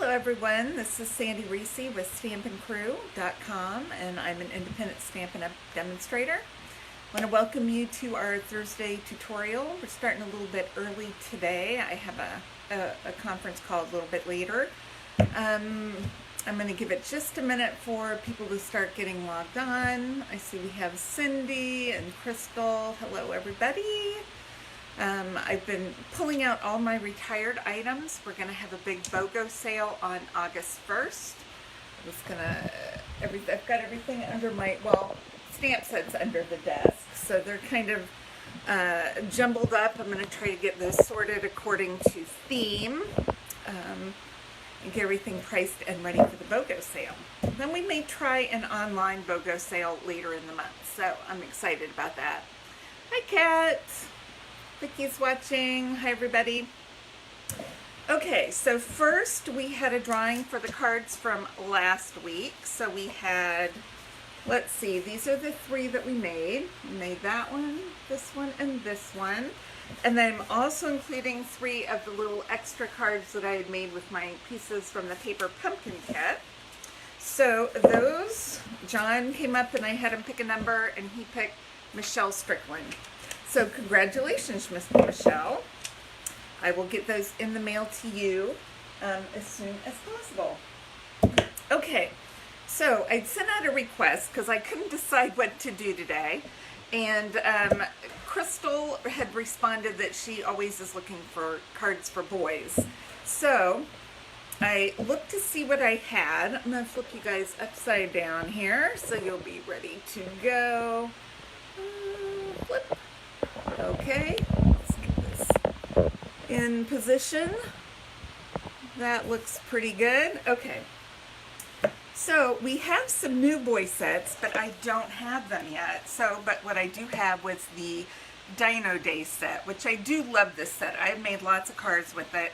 Hello everyone, this is Sandy Reese with StampinCrew.com, and I'm an independent Stampin' Up! Demonstrator. I want to welcome you to our Thursday tutorial. We're starting a little bit early today. I have a conference call a little bit later. I'm going to give it just a minute for people to start getting logged on. I see we have Cindy and Crystal. Hello everybody. I've been pulling out all my retired items. We're going to have a big BOGO sale on August 1st. I've got everything under my, stamp sets under the desk. So they're kind of jumbled up. I'm going to try to get those sorted according to theme and get everything priced and ready for the BOGO sale. Then we may try an online BOGO sale later in the month. So I'm excited about that. Hi, Kat. Vicky's watching. Hi, everybody. Okay, so first we had a drawing for the cards from last week. So we had, let's see, these are the three that we made. We made that one, and this one. And then I'm also including three of the little extra cards that I had made with my pieces from the paper pumpkin kit. So those, John came up and I had him pick a number and he picked Michelle Strickland. So congratulations, Mr. Michelle. I will get those in the mail to you as soon as possible. Okay, so I'd sent out a request because I couldn't decide what to do today. And Crystal had responded that she always is looking for cards for boys. So I looked to see what I had. I'm going to flip you guys upside down here so you'll be ready to go. Flip. Okay, let's get this in position. That looks pretty good. Okay, so we have some new boy sets, but I don't have them yet. But what I do have was the Dino Days set, which I do love this set. I've made lots of cards with it.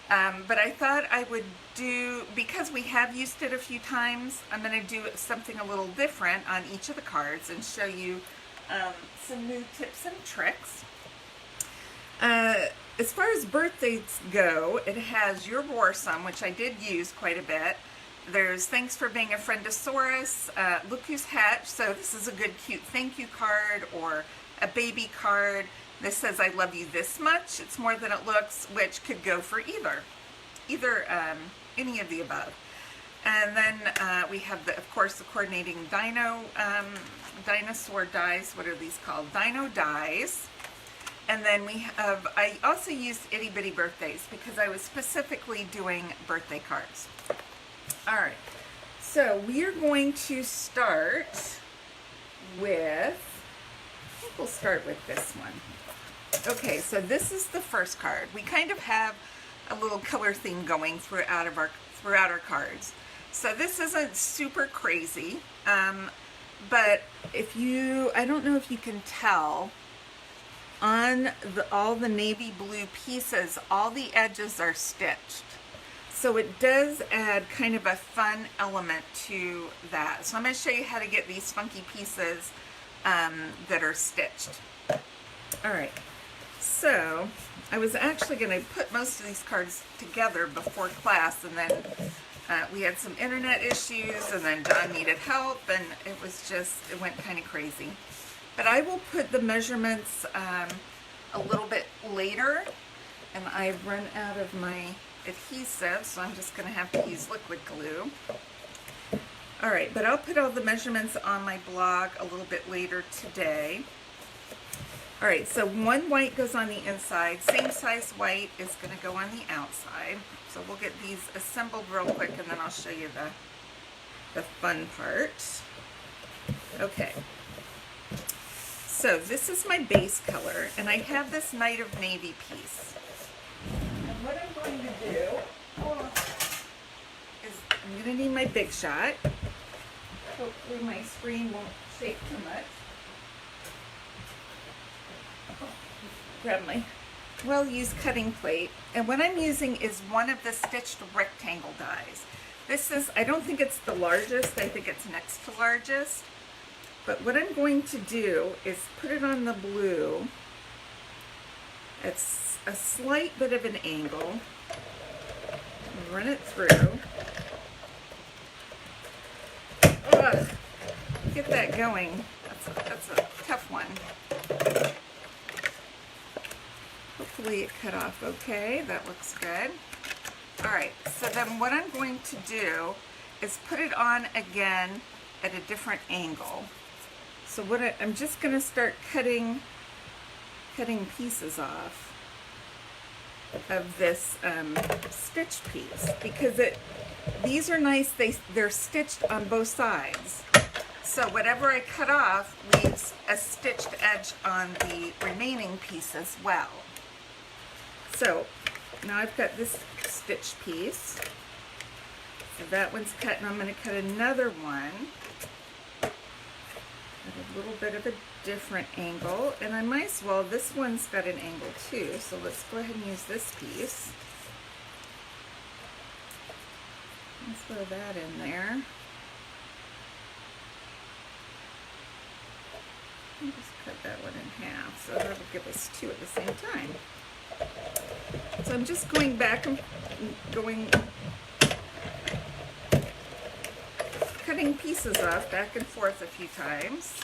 But I thought I would do, because we have used it a few times, I'm going to do something a little different on each of the cards and show you some new tips and tricks. As far as birthdays go, it has Your Warsome, which I did use quite a bit. There's Thanks for Being a Friendosaurus, Look Who's Hatched, so this is a good cute thank you card or a baby card. This says I love you this much, it's more than it looks, which could go for either any of the above. And then we have, of course, the coordinating dinosaur dies. What are these called? Dino Dies. And then we have, I also used Itty Bitty Birthdays because I was specifically doing birthday cards. All right, so we are going to start with, I think we'll start with this one. Okay, so this is the first card. We kind of have a little color theme going throughout our cards. So this isn't super crazy, but I don't know if you can tell, on all the navy blue pieces, all the edges are stitched. So it does add kind of a fun element to that. So I'm going to show you how to get these funky pieces that are stitched. All right, so I was actually going to put most of these cards together before class, and then we had some internet issues, and then John needed help, and it went kind of crazy. But I will put the measurements a little bit later, and I've run out of my adhesive, so I'm just going to have to use liquid glue. All right, but I'll put all the measurements on my blog a little bit later today. All right, so one white goes on the inside, same size white is going to go on the outside. So we'll get these assembled real quick, and then I'll show you the fun part. Okay. So this is my base color, and I have this Night of Navy piece. And what I'm going to do is I'm going to need my Big Shot. Hopefully my screen won't shake too much. Grab my well-used cutting plate, and what I'm using is one of the stitched rectangle dies. This is, I don't think it's the largest, I think it's next to largest. But what I'm going to do is put it on the blue. It's a slight bit of an angle. run it through. Ugh, get that going. That's a tough one. Hopefully it cut off okay. That looks good. All right, so then what I'm going to do is put it on again at a different angle. So I'm just going to start cutting pieces off of this stitch piece, because these are nice. They're stitched on both sides. So whatever I cut off leaves a stitched edge on the remaining piece as well. So now I've got this stitch piece. So that one's cut, and I'm going to cut another one at a little bit of a different angle. And I might as well, this one's got an angle too, so let's go ahead and use this piece. Let's throw that in there. And just cut that one in half, so that'll give us two at the same time. So I'm just going back and cutting pieces off back and forth a few times.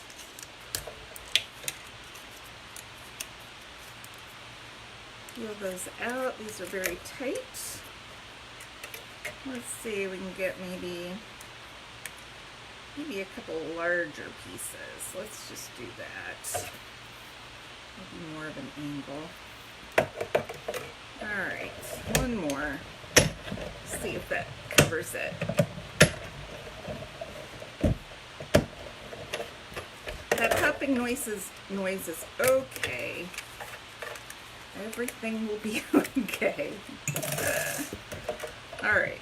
Peel those out. These are very tight. Let's see, we can get maybe a couple larger pieces. Let's just do that. Maybe more of an angle. All right, one more. See if that covers it. That popping noise is okay. Everything will be okay. All right.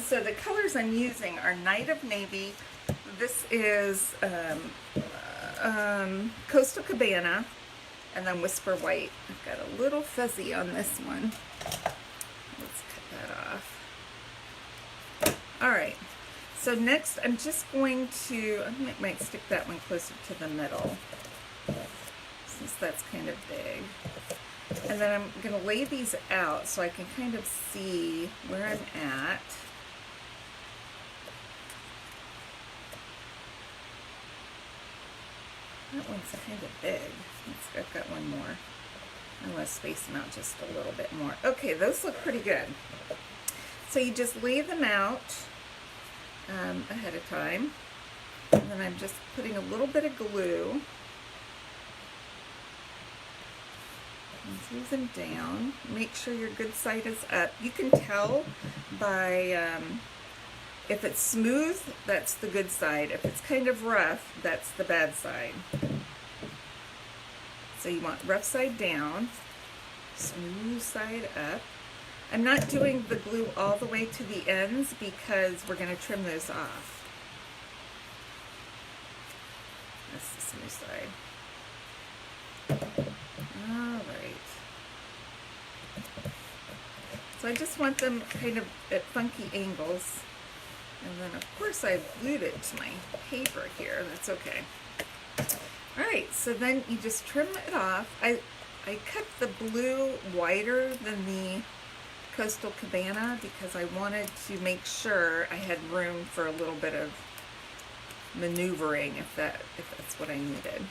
So the colors I'm using are Night of Navy. This is Coastal Cabana, and then Whisper White. I've got a little fuzzy on this one. Let's cut that off. All right. So next, I'm just going to, I might stick that one closer to the middle, since that's kind of big. And then I'm going to lay these out so I can kind of see where I'm at. That one's kind of big. I've got one more. I want to space them out just a little bit more. Okay, those look pretty good. So you just lay them out ahead of time. And then I'm just putting a little bit of glue. And smooth them down. Make sure your good side is up. You can tell by if it's smooth, that's the good side. If it's kind of rough, that's the bad side. So you want rough side down, smooth side up. I'm not doing the glue all the way to the ends because we're going to trim those off. That's the smooth side. All right. So I just want them kind of at funky angles. And then of course I glued it to my paper here. That's okay. All right, so then you just trim it off. I cut the blue wider than the Coastal Cabana because I wanted to make sure I had room for a little bit of maneuvering if that's what I needed.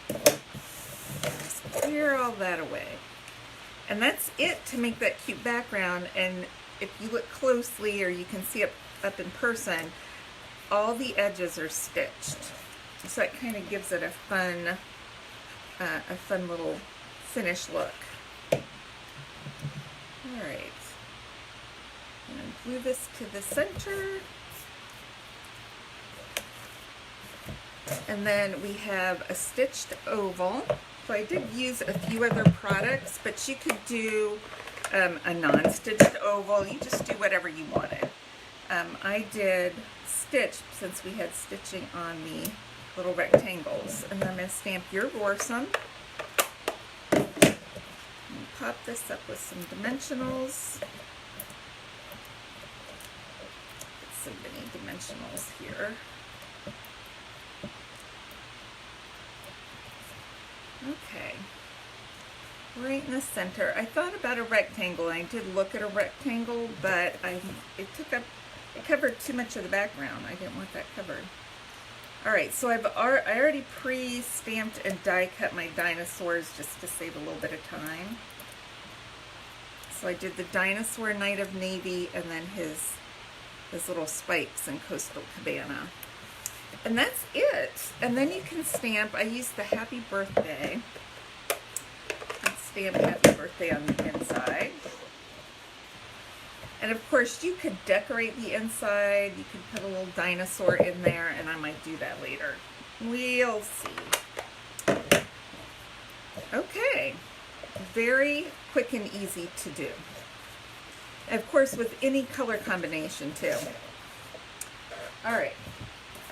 Just clear all that away. And that's it to make that cute background. And if you look closely, or you can see up in person, all the edges are stitched. So it kind of gives it a fun little finish look. All right. I'm going to glue this to the center. And then we have a stitched oval. So I did use a few other products, but you could do a non-stitched oval. You just do whatever you wanted. I did stitch since we had stitching on the little rectangles. And then I'm going to stamp your Worsum. Pop this up with some dimensionals. Get some mini dimensionals here. Okay. right in the center. I thought about a rectangle. I did look at a rectangle, but it covered too much of the background. I didn't want that covered. All right, so I already pre-stamped and die cut my dinosaurs just to save a little bit of time. So I did the dinosaur Knight of Navy and then his little spikes in Coastal Cabana. And that's it. And then you can stamp. I used the Happy Birthday. And stamp Happy Birthday on the inside. And of course, you could decorate the inside. You could put a little dinosaur in there, and I might do that later. We'll see. Okay. Very quick and easy to do. And of course, with any color combination, too. All right.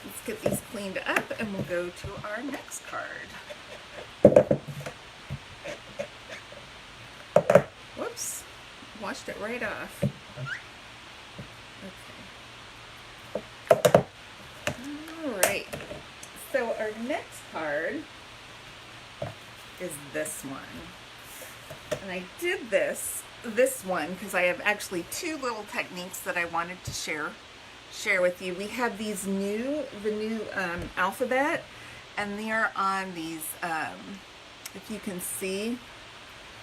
Let's get these cleaned up, and we'll go to our next card. Whoops. Washed it right off. Okay. All right. So our next card is this one. And I did this one because I have actually two little techniques that I wanted to share with you. We have the new alphabet, and they are on these, if you can see,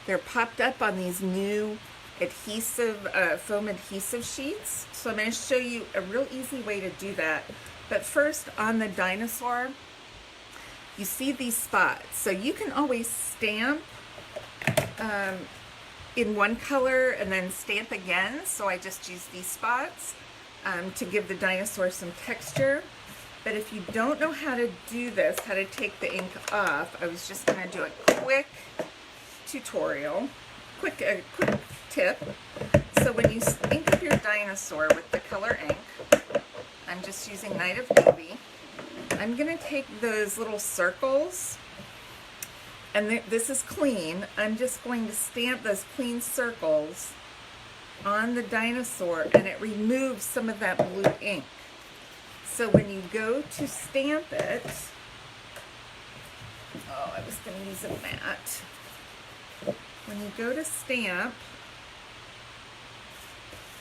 they're popped up on these new foam adhesive sheets. So I'm going to show you a real easy way to do that. But first, on the dinosaur, you see these spots. So you can always stamp in one color and then stamp again. So I just use these spots to give the dinosaur some texture. But if you don't know how to do this, how to take the ink off, I was just going to do a quick tutorial, quick tip. So when you ink up your dinosaur with the color ink, I'm just using Knight of Navy. I'm going to take those little circles, and this is clean. I'm just going to stamp those clean circles on the dinosaur, and it removes some of that blue ink. So when you go to stamp it, oh, I was going to use a mat. When you go to stamp,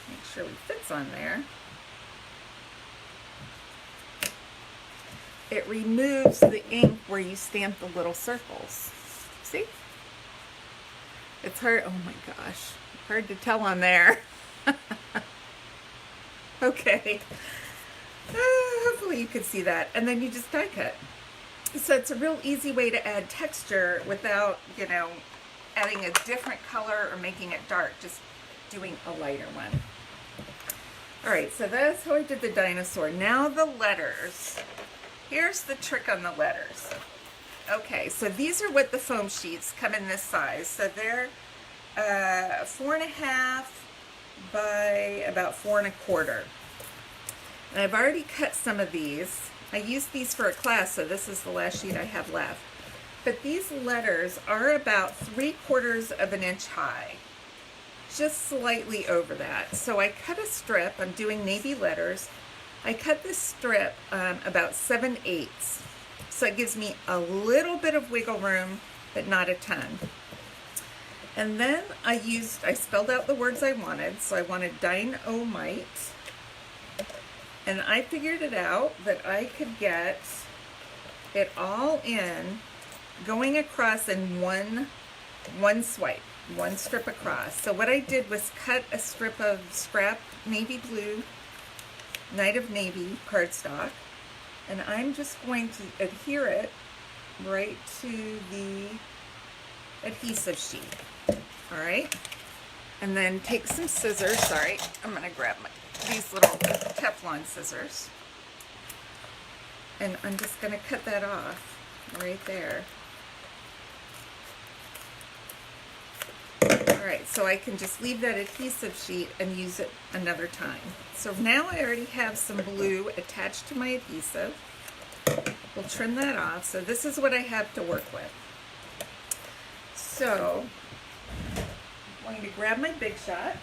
make sure it fits on there. It removes the ink where you stamp the little circles. See? It's hard, oh my gosh, hard to tell on there. Okay. Hopefully you could see that. And then you just die cut. So it's a real easy way to add texture without, adding a different color or making it dark, just doing a lighter one. All right, so that's how I did the dinosaur. Now the letters. Here's the trick on the letters. Okay, so these are what the foam sheets come in this size. So they're 4.5 by about 4 1/4. And I've already cut some of these. I used these for a class, so this is the last sheet I have left. But these letters are about 3/4 of an inch high, just slightly over that. So I cut a strip. I'm doing navy letters. I cut this strip about 7/8. So it gives me a little bit of wiggle room, but not a ton. And then I spelled out the words I wanted. So I wanted dynamite. And I figured it out that I could get it all in, going across in one swipe, one strip across. So what I did was cut a strip of scrap navy blue Knight of Navy cardstock, and I'm just going to adhere it right to the adhesive sheet. All right, and then take some scissors. Sorry, I'm going to grab these little Teflon scissors, and I'm just going to cut that off right there. Alright, so I can just leave that adhesive sheet and use it another time. So now I already have some blue attached to my adhesive. We'll trim that off. So this is what I have to work with. So I'm going to grab my Big Shot.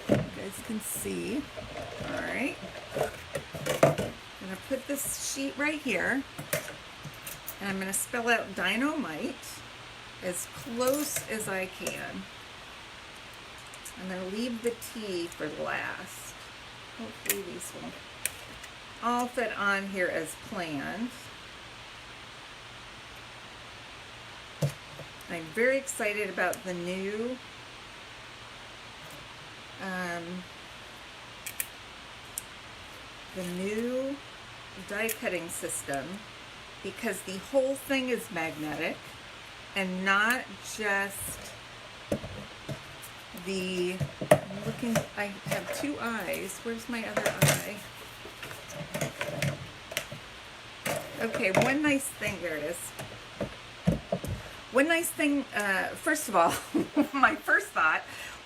You guys can see. Alright. I'm going to put this sheet right here. And I'm going to spell out dynamite as close as I can. I'm going to leave the T for last. Hopefully these will all fit on here as planned. I'm very excited about the new die cutting system, because the whole thing is magnetic and not just I have two eyes. Where's my other eye? Okay, one nice thing, there it is. One nice thing, first of all, my first thought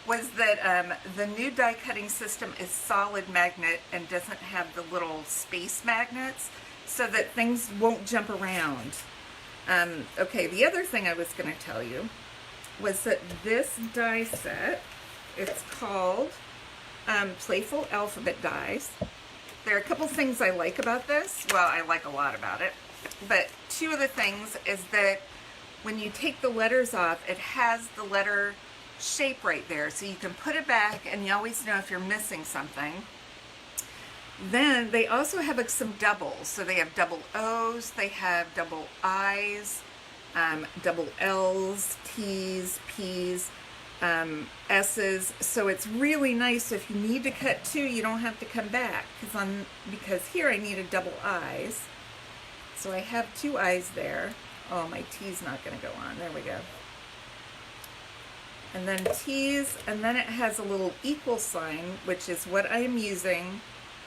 was that the new die cutting system is solid magnet and doesn't have the little space magnets so that things won't jump around. Okay, the other thing I was going to tell you was that this die set, it's called Playful Alphabet Dies. There are a couple things I like about this. Well, I like a lot about it. But two of the things is that when you take the letters off, it has the letter shape right there. So you can put it back and you always know if you're missing something. Then they also have like some doubles. So they have double O's, they have double I's, double L's, T's, P's, S's. So it's really nice. If you need to cut two, you don't have to come back, because here I need a double I's. So I have two I's there. Oh, my T's not going to go on. There we go. And then T's, and then it has a little equal sign, which is what I am using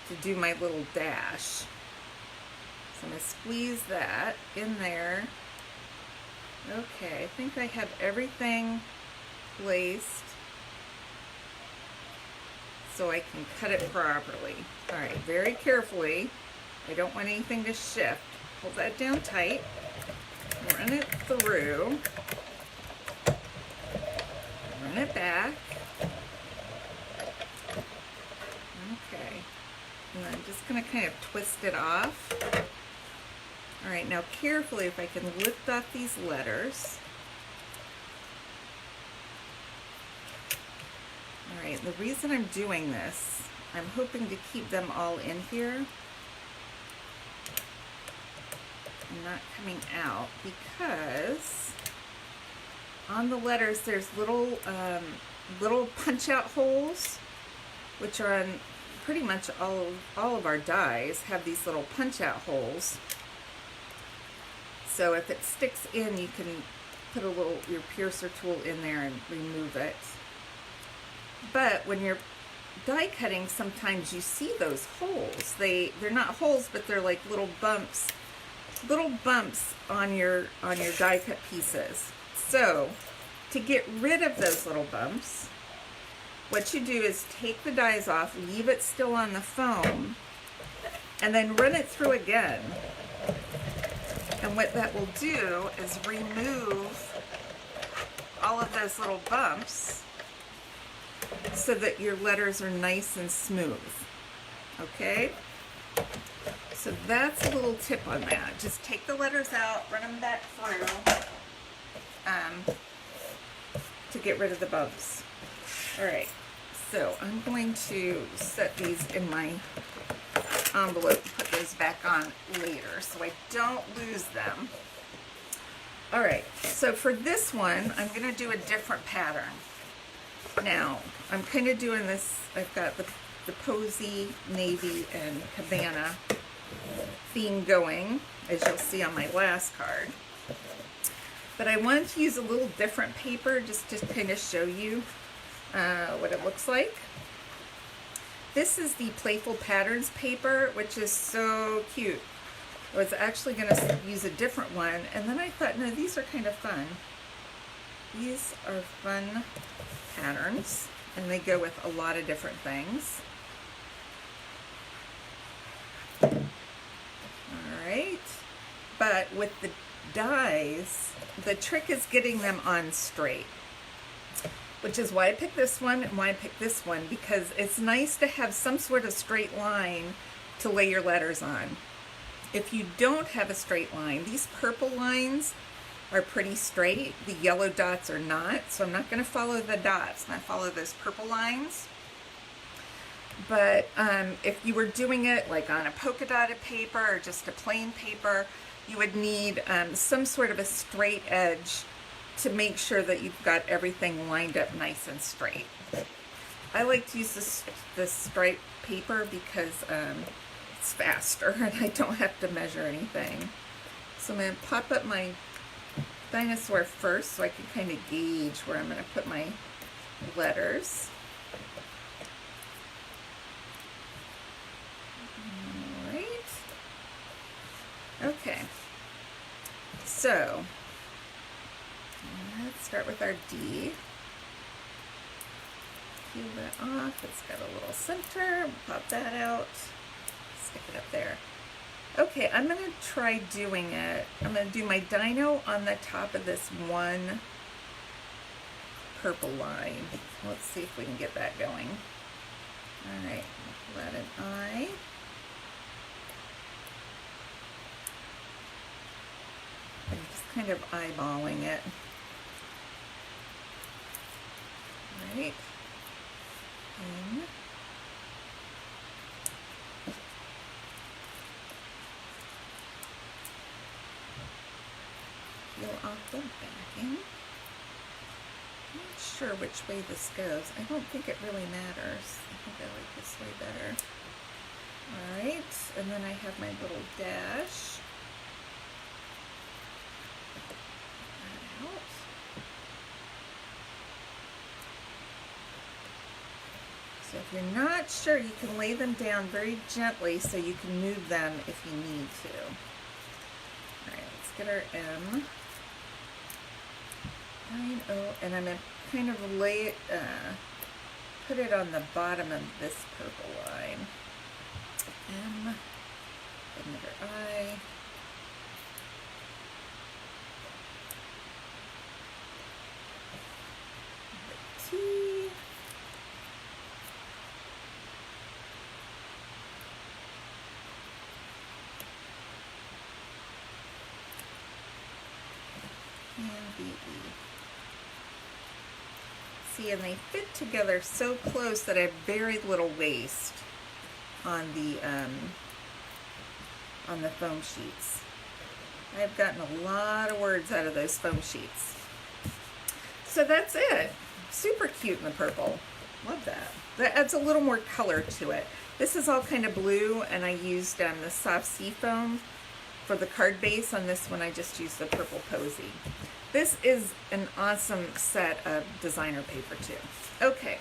to do my little dash. So I'm going to squeeze that in there. Okay, I think I have everything placed so I can cut it properly. All right, very carefully. I don't want anything to shift. Hold that down tight. Run it through. Run it back. Okay. And I'm just going to kind of twist it off. All right, now carefully, if I can lift off these letters. All right, the reason I'm doing this, I'm hoping to keep them all in here and not coming out, because on the letters there's little punch-out holes, which are on pretty much all of our dies have these little punch-out holes. So if it sticks in, you can put your piercer tool in there and remove it. But when you're die cutting, sometimes you see those holes. They're not holes, but they're like little bumps on your die cut pieces. So to get rid of those little bumps, what you do is take the dies off, leave it still on the foam, and then run it through again. And what that will do is remove all of those little bumps so that your letters are nice and smooth. Okay? So that's a little tip on that. Just take the letters out, run them back through to get rid of the bumps. All right, so I'm going to set these in my envelope and put those back on later so I don't lose them. All right, so for this one, I'm going to do a different pattern. Now, I'm kind of doing this, I've got the Posy, Navy, and Cabana theme going, as you'll see on my last card. But I wanted to use a little different paper just to kind of show you what it looks like. This is the Playful Patterns paper, which is so cute. I was actually going to use a different one, and then I thought, no, these are kind of fun. These are fun patterns, and they go with a lot of different things. Alright, but with the dies, the trick is getting them on straight, which is why I picked this one and why I picked this one, because it's nice to have some sort of straight line to lay your letters on. If you don't have a straight line, these purple lines are pretty straight. The yellow dots are not, so I'm not going to follow the dots. I'm going to follow those purple lines. But if you were doing it like on a polka dotted paper or just a plain paper, you would need some sort of a straight edge to make sure that you've got everything lined up nice and straight. I like to use this striped paper because it's faster and I don't have to measure anything. So I'm going to pop up my dinosaur first so I can kind of gauge where I'm going to put my letters. Alright. Okay. So, let's start with our D. Peel that off. It's got a little center. Pop that out. Stick it up there. Okay, I'm going to try doing it. I'm going to do my dino on the top of this one purple line. Let's see if we can get that going. Alright, let an I. I'm just kind of eyeballing it. Right. In. Peel off the backing. I'm not sure which way this goes. I don't think it really matters. I think I like this way better. Alright, and then I have my little dash. That out. So if you're not sure, you can lay them down very gently so you can move them if you need to. Alright, let's get our M. And I'm going to kind of lay it, put it on the bottom of this purple line. M, another I. T. And B. See, and they fit together so close that I have very little waste on the foam sheets. I've gotten a lot of words out of those foam sheets. So that's it. Super cute in the purple. Love that. That adds a little more color to it. This is all kind of blue, and I used the soft sea foam for the card base. On this one, I just used the purple posy. This is an awesome set of designer paper too. Okay,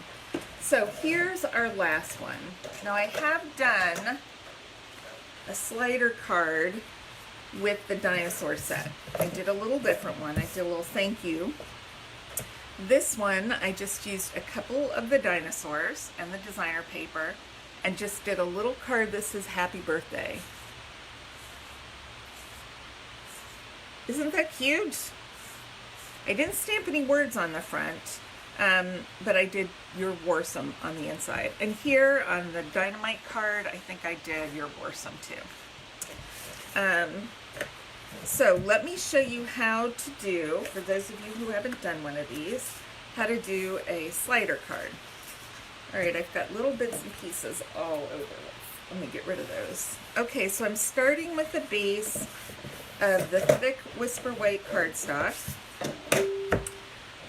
so here's our last one. Now I have done a slider card with the dinosaur set. I did a little different one. I did a little thank you. This one, I just used a couple of the dinosaurs and the designer paper and just did a little card that says happy birthday. Isn't that cute? I didn't stamp any words on the front, but I did "You're Warsome" on the inside. And here on the Dynamite card, I think I did "You're Warsome" too. So let me show you how to do, for those of you who haven't done one of these, how to do a slider card. Alright, I've got little bits and pieces all over. Let me get rid of those. Okay, so I'm starting with the base of the thick Whisper White cardstock.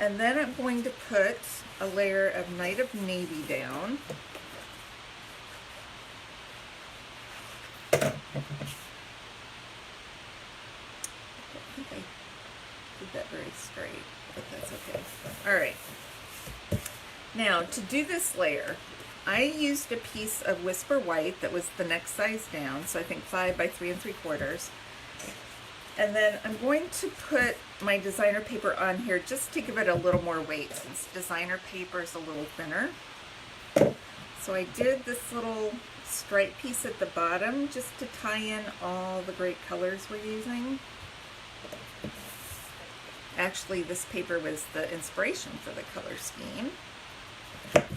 And then I'm going to put a layer of Night of Navy down. I don't think I did that very straight, but that's okay. Alright. Now, to do this layer, I used a piece of Whisper White that was the next size down, so I think 5 by 3 3/4. And then I'm going to put my designer paper on here just to give it a little more weight, since designer paper is a little thinner. So I did this little stripe piece at the bottom just to tie in all the great colors we're using. Actually, this paper was the inspiration for the color scheme.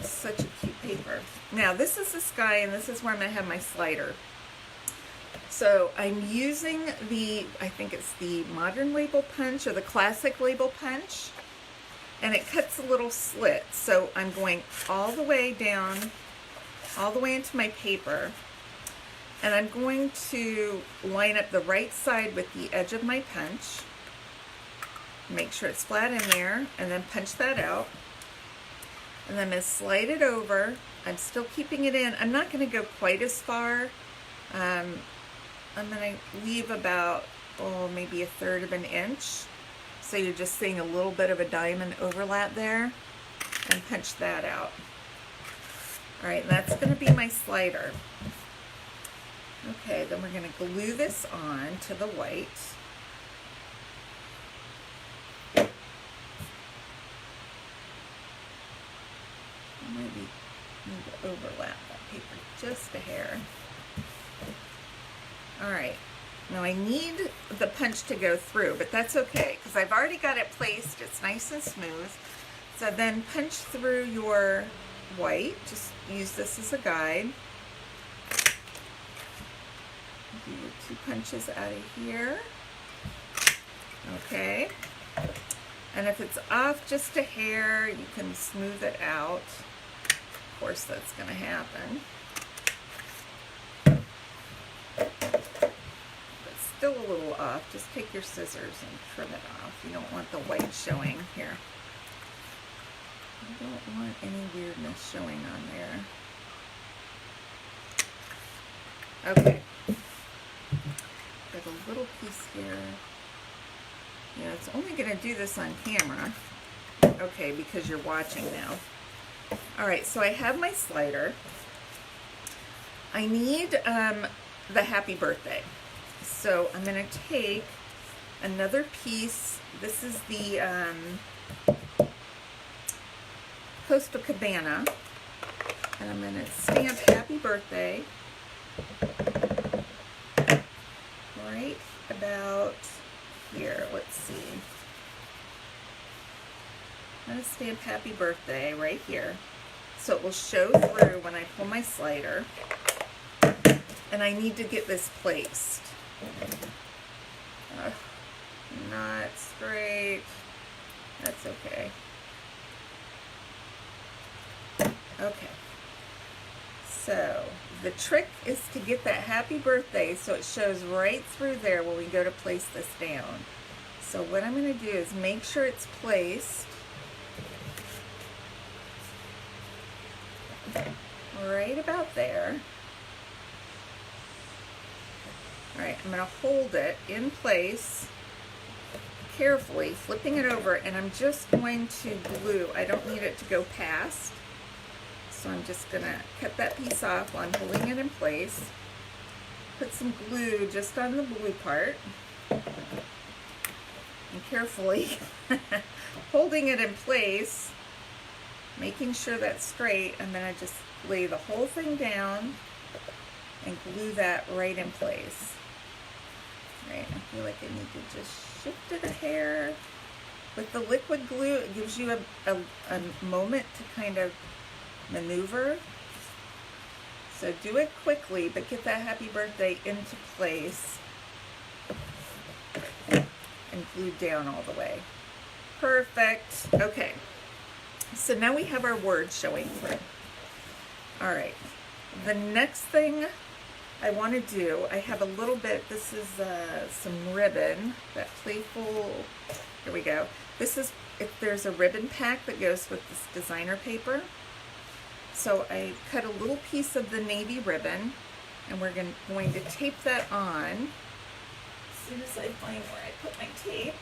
Such a cute paper. Now, this is the sky, and this is where I'm going to have my slider. So I'm using I think it's the modern label punch or the classic label punch, and it cuts a little slit. So I'm going all the way down, all the way into my paper, and I'm going to line up the right side with the edge of my punch, make sure it's flat in there, and then punch that out. And then I'm going to slide it over. I'm still keeping it in. I'm not going to go quite as far. I'm going to leave about, maybe 1/3 of an inch. So you're just seeing a little bit of a diamond overlap there, and punch that out. All right, that's going to be my slider. Okay, then we're going to glue this on to the white. Maybe need to overlap that paper just a hair. All right, now I need the punch to go through, but that's okay because I've already got it placed. It's nice and smooth. So then punch through your white. Just use this as a guide. Do your 2 punches out of here. Okay. And if it's off just a hair, you can smooth it out. Of course, that's going to happen. Still a little off, just take your scissors and trim it off. You don't want the white showing here. You don't want any weirdness showing on there. Okay. Got a little piece here. Yeah, it's only going to do this on camera. Okay, because you're watching now. All right, so I have my slider. I need the happy birthday. So I'm going to take another piece. This is the Coastal Cabana, and I'm going to stamp happy birthday right about here. Let's see. I'm going to stamp happy birthday right here so it will show through when I pull my slider, and I need to get this placed. Not straight. That's okay. Okay. So the trick is to get that happy birthday so it shows right through there when we go to place this down. So what I'm going to do is make sure it's placed right about there. All right, I'm going to hold it in place carefully, flipping it over, and I'm just going to glue. I don't need it to go past, so I'm just going to cut that piece off while I'm holding it in place. Put some glue just on the blue part, and carefully holding it in place, making sure that's straight. I'm going to just lay the whole thing down and glue that right in place. Right, I feel like I need to just shift it a hair. With the liquid glue, it gives you a moment to kind of maneuver. So do it quickly, but get that happy birthday into place and glued down all the way. Perfect. Okay, so now we have our words showing through. All right, the next thing I want to do, I have a little bit, this is some ribbon, that Playful, here we go. This is, if there's a ribbon pack that goes with this designer paper. So I cut a little piece of the navy ribbon, and we're going to tape that on. As soon as I find where I put my tape,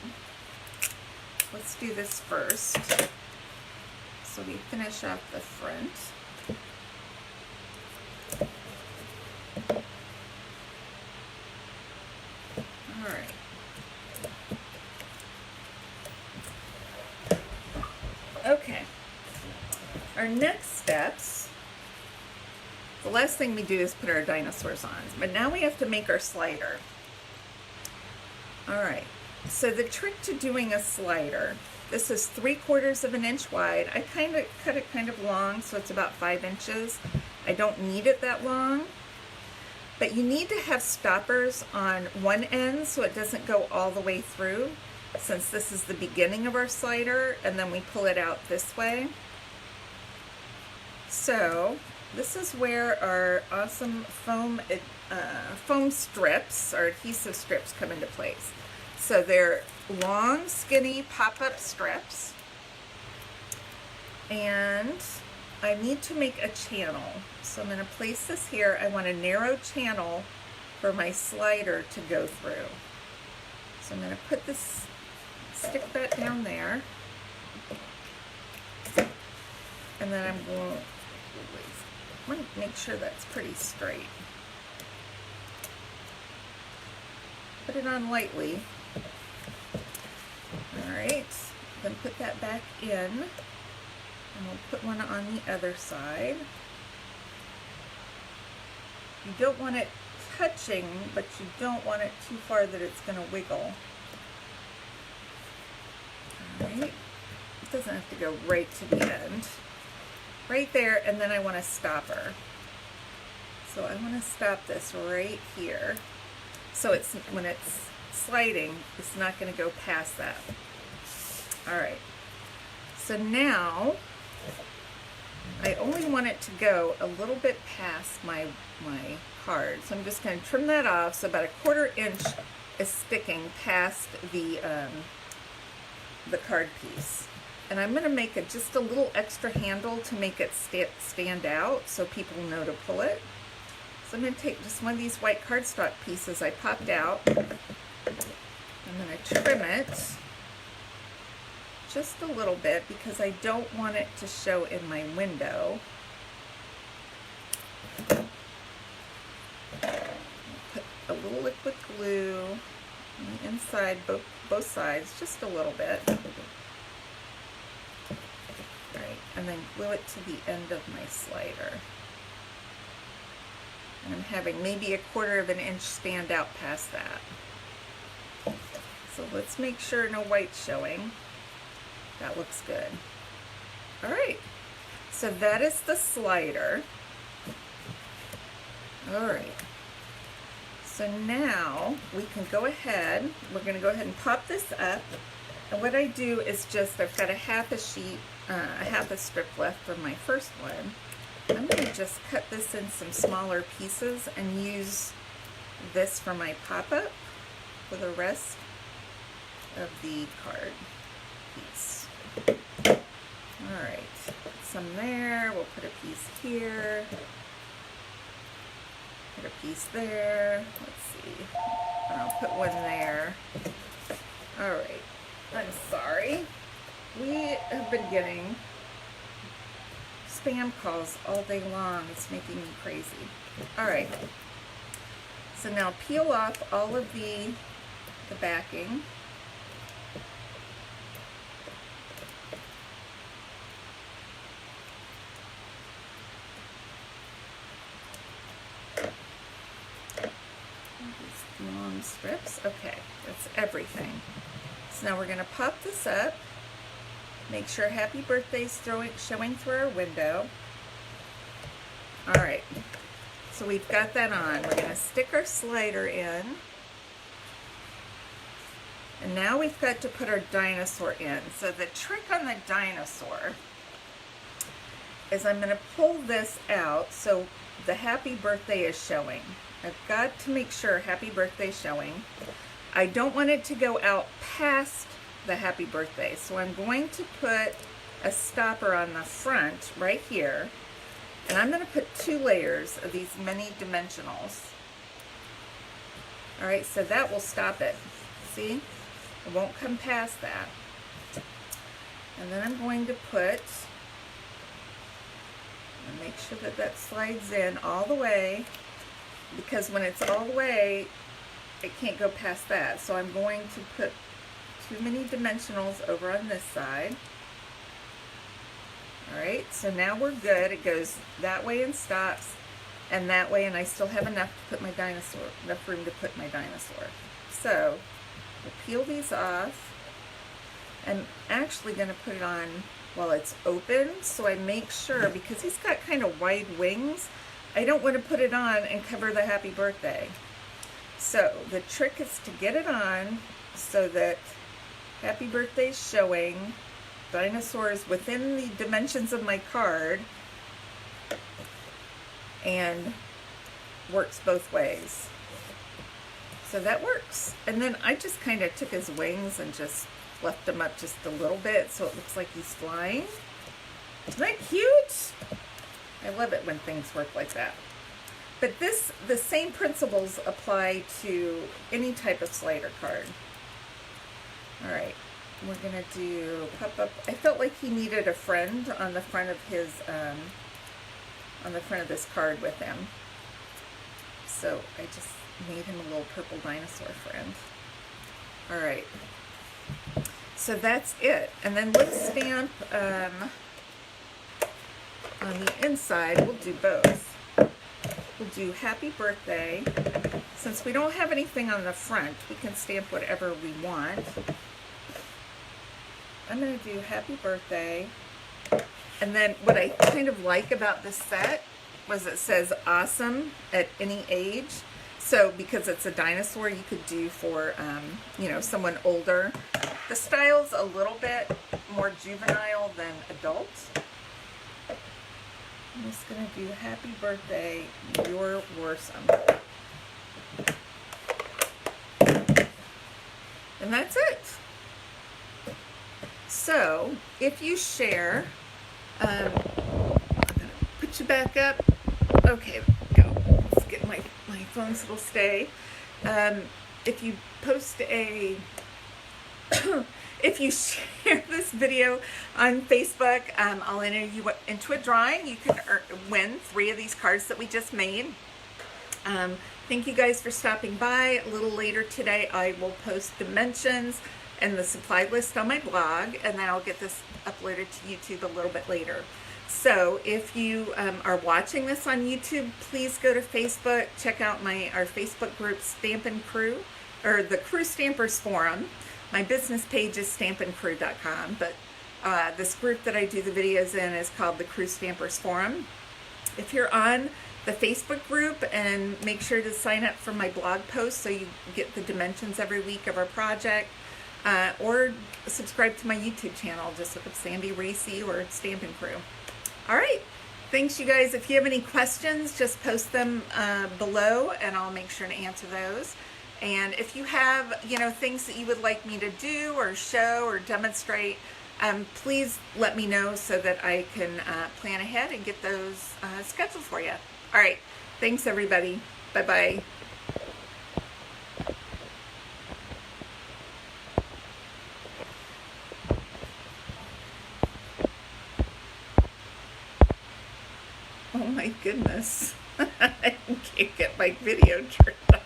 let's do this first. So we finish off the front. All right. Okay. Our next steps, the last thing we do is put our dinosaurs on, but now we have to make our slider. All right. So the trick to doing a slider, this is 3/4 of an inch wide. I kind of cut it kind of long, so it's about 5 inches. I don't need it that long. But you need to have stoppers on one end so it doesn't go all the way through, since this is the beginning of our slider and then we pull it out this way. So this is where our awesome foam strips, or adhesive strips, come into place. So they're long, skinny pop-up strips, and I need to make a channel. So I'm going to place this here. I want a narrow channel for my slider to go through. So I'm going to put this, stick that down there, and then I'm going to make sure that's pretty straight. Put it on lightly. Alright, then put that back in, and we'll put one on the other side. You don't want it touching, but you don't want it too far that it's going to wiggle. Alright, it doesn't have to go right to the end. Right there, and then I want a stopper. So I want to stop this right here. So it's, when it's sliding, it's not going to go past that. Alright, so now I only want it to go a little bit past my card. So I'm just going to trim that off, so about 1/4 inch is sticking past the card piece. And I'm going to make it just a little extra handle to make it stand out so people know to pull it. So I'm going to take just one of these white cardstock pieces I popped out. I'm going to trim it just a little bit because I don't want it to show in my window. Put a little liquid glue on the inside, both sides, just a little bit. Right, and then glue it to the end of my slider. And I'm having maybe 1/4 inch stand out past that. So let's make sure no white's showing. That looks good. Alright, so that is the slider. Alright, so now we can go ahead, we're going to go ahead and pop this up. And what I do is just, I've got a half a strip left from my first one. I'm going to just cut this in some smaller pieces and use this for my pop-up for the rest of the card piece. Alright, some there, we'll put a piece here, put a piece there, let's see, and I'll put one there. Alright, I'm sorry, we have been getting spam calls all day long. It's making me crazy. Alright, so now peel off all of the backing. These long strips. Okay, that's everything. So now we're going to pop this up. Make sure Happy Birthday's showing through our window. Alright, so we've got that on. We're going to stick our slider in. And now we've got to put our dinosaur in. So the trick on the dinosaur is I'm going to pull this out so the Happy Birthday is showing. I've got to make sure Happy Birthday is showing. I don't want it to go out past the Happy Birthday, so I'm going to put a stopper on the front right here, and I'm going to put 2 layers of these mini dimensionals. Alright, so that will stop it. See? It won't come past that. And then I'm going to put, and make sure that that slides in all the way, because when it's all the way, it can't go past that. So I'm going to put 2 mini dimensionals over on this side. Alright, so now we're good. It goes that way and stops, and that way, and I still have enough to put my dinosaur, enough room to put my dinosaur. So we'll peel these off. I'm actually going to put it on while it's open, so I make sure, because he's got kind of wide wings, I don't want to put it on and cover the happy birthday. So the trick is to get it on so that happy birthday is showing, dinosaurs within the dimensions of my card, and works both ways. So that works. And then I just kind of took his wings and just fluffed them up just a little bit so it looks like he's flying. Isn't that cute? I love it when things work like that. But the same principles apply to any type of slider card. All right, we're gonna do pop up. I felt like he needed a friend on the front of his, on the front of this card with him. So I just made him a little purple dinosaur friend. All right, so that's it. And then let's stamp on the inside. We'll do both. We'll do happy birthday. Since we don't have anything on the front, we can stamp whatever we want. I'm going to do happy birthday. And then what I kind of like about this set was it says awesome at any age. So because it's a dinosaur, you could do for, you know, someone older. The style's a little bit more juvenile than adult. I'm just going to do happy birthday, you're worsome. And that's it. So, if you share, I'm going to put you back up. Okay, go. Let's get my phone so it'll stay. If you post a... If you share this video on Facebook, I'll enter you into a drawing. You can win 3 of these cards that we just made. Thank you guys for stopping by. A little later today, I will post dimensions and the supply list on my blog, and then I'll get this uploaded to YouTube a little bit later. So if you are watching this on YouTube, please go to Facebook, check out our Facebook group, Stampin' Crew, or the Crew Stampers Forum. My business page is stampandcrew.com, but this group that I do the videos in is called the Crew Stampers Forum. If you're on the Facebook group, and make sure to sign up for my blog posts so you get the dimensions every week of our project, or subscribe to my YouTube channel. Just look up Sandy Racy or Stampin' Crew. All right, thanks you guys. If you have any questions, just post them below, and I'll make sure to answer those. And if you have, you know, things that you would like me to do or show or demonstrate, please let me know so that I can plan ahead and get those scheduled for you. All right. Thanks, everybody. Bye-bye. Oh, my goodness. I can't get my video turned off.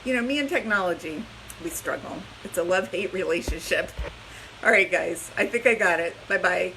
You know, me and technology, we struggle. It's a love-hate relationship. All right, guys, I think I got it. Bye-bye.